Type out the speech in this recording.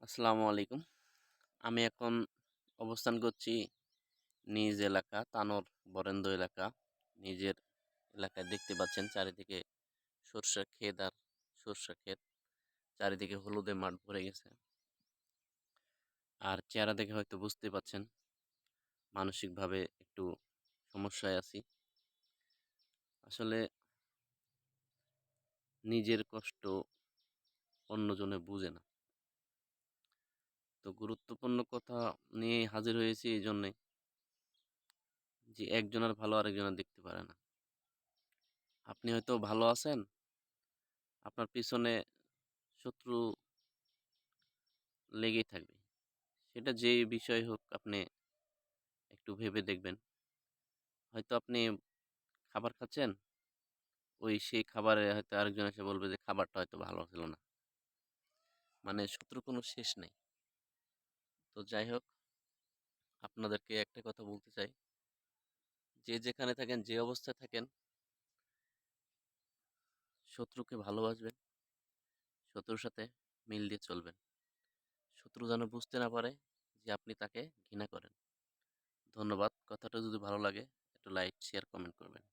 আসসালামু আলাইকুম। আমি এখন অবস্থান করছি নিজ এলাকা তানোর বরেন্দ্র এলাকা। নিজের এলাকায় দেখতে পাচ্ছেন চারিদিকে সরষের ক্ষেত আর সরষের ক্ষেত। চারিদিকে হলুদে মাঠ ভরে গেছে। আর চেহারা দেখে হয়তো বুঝতে পাচ্ছেন মানসিকভাবে একটু সমস্যায় আছি। আসলে নিজের কষ্ট অন্যজনে বুঝে না। তো গুরুত্বপূর্ণ কথা নিয়ে হাজির হয়েছি এই জন্যে যে একজনের ভালো আরেকজনের দেখতে পারে না। আপনি হয়তো ভালো আছেন, আপনার পিছনে শত্রু লেগেই থাকবে। সেটা যে বিষয় হোক আপনি একটু ভেবে দেখবেন। হয়তো আপনি খাবার খাচ্ছেন, ওই সেই খাবারে হয়তো আরেকজন এসে বলবে যে খাবারটা হয়তো ভালো ছিল না। মানে শত্রুর কোনো শেষ নেই। তো যাই হোক, আপনাদেরকে একটা কথা বলতে চাই, যে যেখানে থাকেন, যে অবস্থায় থাকেন, শত্রুকে ভালোবাসবেন, শত্রুর সাথে মিল দিয়ে চলবেন। শত্রু যেন বুঝতে না পারে যে আপনি তাকে ঘৃণা করেন। ধন্যবাদ। কথাটা যদি ভালো লাগে একটু লাইক, শেয়ার, কমেন্ট করবেন।